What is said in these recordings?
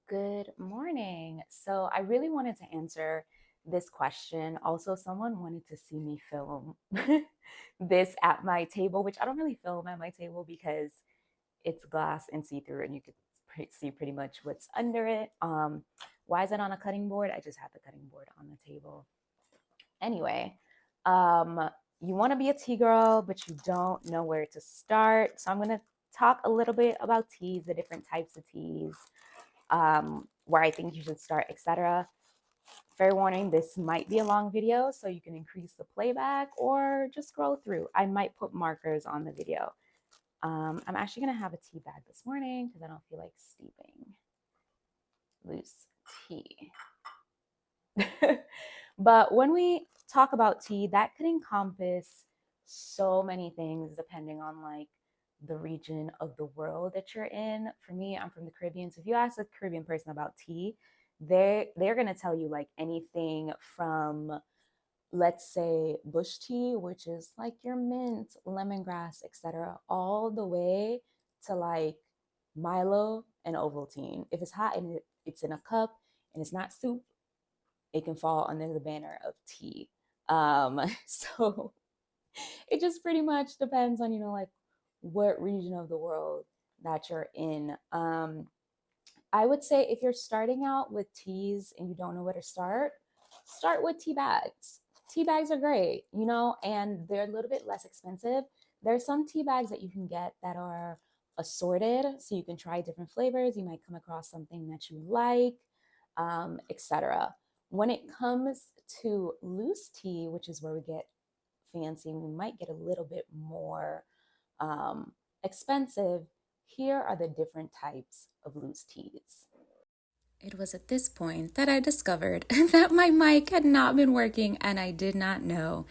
Good morning. So I really wanted to answer this question. Also, someone wanted to see me film this at my table, which I don't really film at my table because it's glass and see-through and you could see pretty much what's under it. Why is it on a cutting board? I just have the cutting board on the table. Anyway, you want to be a tea girl, but you don't know where to start. So I'm going to talk a little bit about teas, the different types of teas, where I think you should start, etc. Fair warning, this might be a long video, so you can increase the playback or just scroll through. I might put markers on the video. I'm actually going to have a tea bag this morning because I don't feel like steeping loose tea. But when we talk about tea, that could encompass so many things depending on like the region of the world that you're in. For me, I'm from the Caribbean. So if you ask a Caribbean person about tea, they're gonna tell you like anything from, let's say, bush tea, which is like your mint, lemongrass, etc., all the way to like Milo and Ovaltine. If it's hot and it's in a cup and it's not soup, it can fall under the banner of tea. So it just pretty much depends on, like what region of the world that you're in. I would say if you're starting out with teas and you don't know where to start with tea bags. Tea bags are great, and they're a little bit less expensive. There's some tea bags that you can get that are assorted, so you can try different flavors. You might come across something that you like, etc. When it comes to loose tea, which is where we get fancy, we might get a little bit more expensive. Here are the different types of loose teas. It was at this point that I discovered that my mic had not been working and I did not know.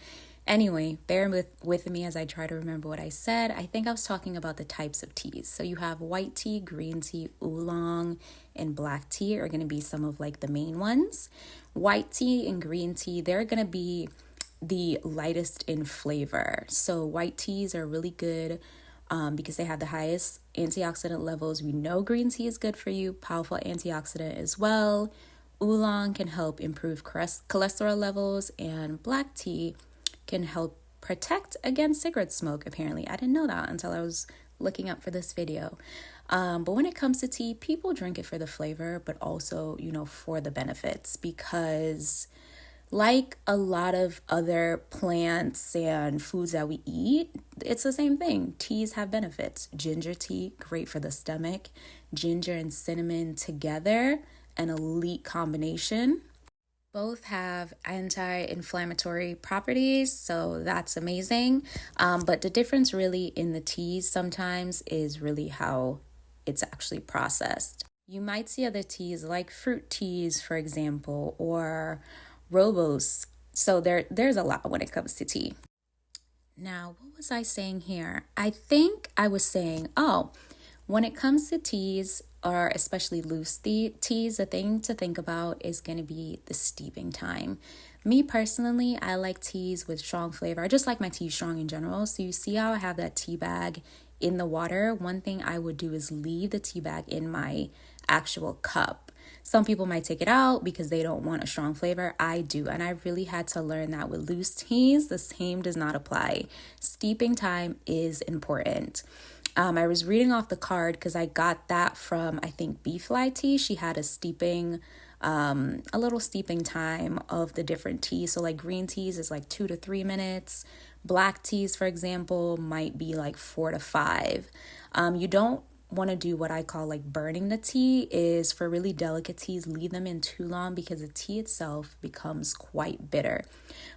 Anyway, bear with me as I try to remember what I said. I think I was talking about the types of teas. So you have white tea, green tea, oolong, and black tea are going to be some of like the main ones. White tea and green tea, they're going to be the lightest in flavor. So white teas are really good because they have the highest antioxidant levels. We know green tea is good for you, powerful antioxidant as well. Oolong can help improve cholesterol levels, and black tea can help protect against cigarette smoke, apparently. I didn't know that until I was looking up for this video. But when it comes to tea, people drink it for the flavor, but also, for the benefits, because like a lot of other plants and foods that we eat, it's the same thing. Teas have benefits. Ginger tea, great for the stomach. Ginger and cinnamon together, an elite combination. Both have anti-inflammatory properties, so that's amazing. But the difference really in the teas sometimes is really how it's actually processed. You might see other teas like fruit teas, for example, or Robos. So there's a lot when it comes to tea. Now, what was I saying here? I think I was saying, when it comes to teas, or especially loose teas, the thing to think about is going to be the steeping time. Me personally, I like teas with strong flavor. I just like my tea strong in general. So you see how I have that tea bag in the water? One thing I would do is leave the tea bag in my actual cup. Some people might take it out because they don't want a strong flavor. I do, and I really had to learn that with loose teas, the same does not apply. Steeping time is important. I was reading off the card because I got that from, I think, Beefly Tea. She had a little steeping time of the different teas. So like green teas is like 2 to 3 minutes. Black teas, for example, might be like 4 to 5. You don't want to do what I call like burning the tea. Is for really delicate teas, leave them in too long because the tea itself becomes quite bitter.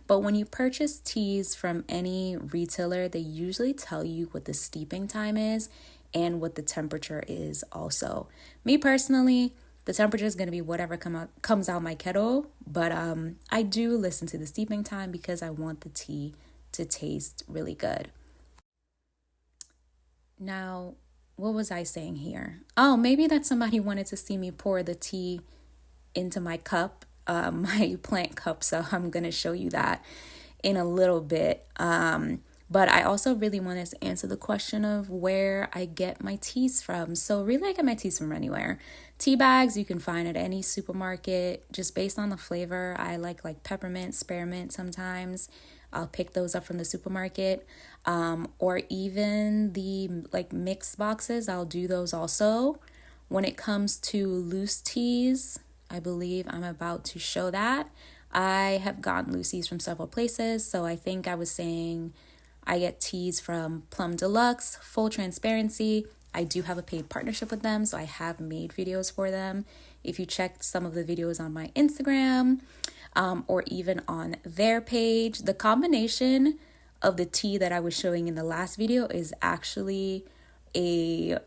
But when you purchase teas from any retailer, they usually tell you what the steeping time is and what the temperature is also. Me personally, the temperature is going to be whatever comes out my kettle, but I do listen to the steeping time because I want the tea to taste really good. Now, what was I saying here? Oh, maybe that somebody wanted to see me pour the tea into my cup, my plant cup. So I'm going to show you that in a little bit. But I also really wanted to answer the question of where I get my teas from. So really, I get my teas from anywhere. Tea bags you can find at any supermarket, just based on the flavor. I like peppermint, spearmint sometimes. I'll pick those up from the supermarket. Or even the like mixed boxes, I'll do those also. When it comes to loose teas, I believe I'm about to show that. I have gotten loose teas from several places. So I think I was saying I get teas from Plum Deluxe, full transparency. I do have a paid partnership with them, so I have made videos for them. If you check some of the videos on my Instagram, or even on their page, the combination of the tea that I was showing in the last video is actually a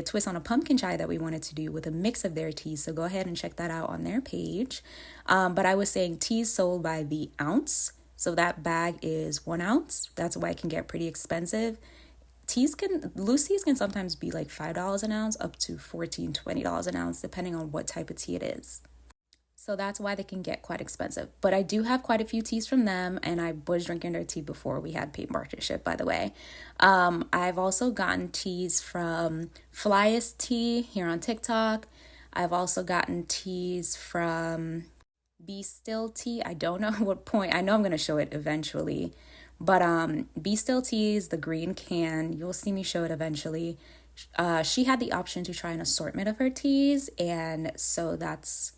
twist on a pumpkin chai that we wanted to do with a mix of their teas. So go ahead and check that out on their page. But I was saying teas sold by the ounce. So that bag is 1 ounce. That's why it can get pretty expensive. Loose teas can sometimes be like $5 an ounce up to $14, $20 an ounce, depending on what type of tea it is. So that's why they can get quite expensive. But I do have quite a few teas from them, and I was drinking their tea before we had paid partnership, by the way. I've also gotten teas from Flyest Tea here on TikTok. I've also gotten teas from Be Still Tea. I don't know what point. I know I'm going to show it eventually. But Be Still Teas, the green can, you'll see me show it eventually. She had the option to try an assortment of her teas, and so that's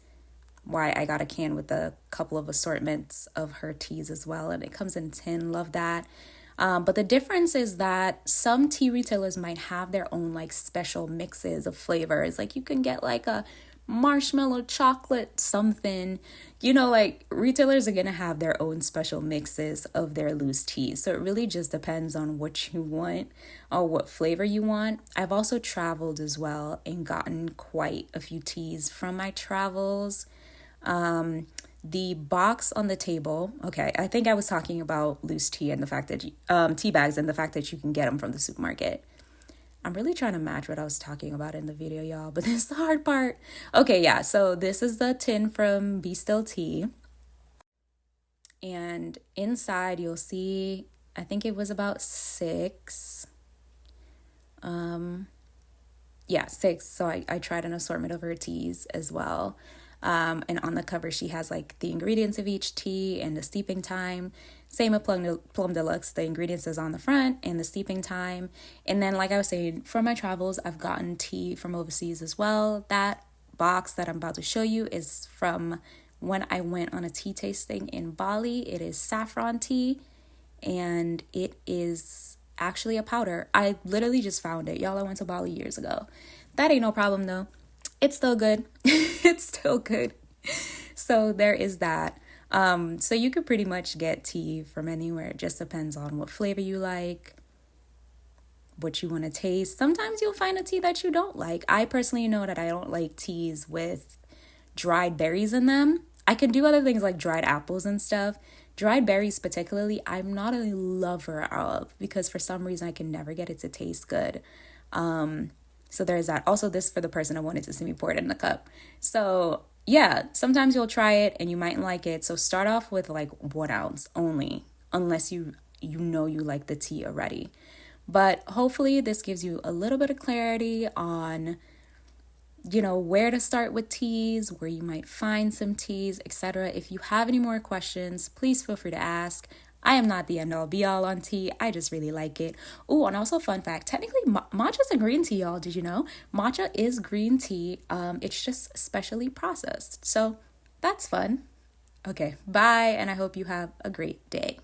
why I got a can with a couple of assortments of her teas as well. And it comes in tin. Love that. But the difference is that some tea retailers might have their own like special mixes of flavors. Like you can get like a marshmallow chocolate something, like retailers are going to have their own special mixes of their loose teas. So it really just depends on what you want or what flavor you want. I've also traveled as well and gotten quite a few teas from my travels. The box on the table, okay, I think I was talking about loose tea and the fact that tea bags and the fact that you can get them from the supermarket. I'm really trying to match what I was talking about in the video, y'all, but this is the hard part. Okay, yeah, so this is the tin from Be Still Tea. And inside you'll see, I think it was about 6. 6. So I tried an assortment of her teas as well. And on the cover, she has like the ingredients of each tea and the steeping time. Same with Plum Deluxe, the ingredients is on the front and the steeping time. And then, like I was saying, for my travels, I've gotten tea from overseas as well. That box that I'm about to show you is from when I went on a tea tasting in Bali. It is saffron tea, and it is actually a powder. I literally just found it. Y'all, I went to Bali years ago. That ain't no problem, though. It's still good. It's still good. So there is that. So you could pretty much get tea from anywhere. It just depends on what flavor you like, what you want to taste. Sometimes you'll find a tea that you don't like. I personally know that I don't like teas with dried berries in them. I can do other things like dried apples and stuff. Dried berries particularly, I'm not a lover of, because for some reason I can never get it to taste good. So there's that. Also, this for the person who wanted to see me pour it in the cup. So yeah, sometimes you'll try it and you mightn't like it. So start off with like 1 ounce only, unless you like the tea already. But hopefully this gives you a little bit of clarity on, where to start with teas, where you might find some teas, etc. If you have any more questions, please feel free to ask. I am not the end-all be-all on tea. I just really like it. Oh, and also fun fact, technically matcha's a green tea, y'all. Did you know? Matcha is green tea. It's just specially processed. So that's fun. Okay, bye, and I hope you have a great day.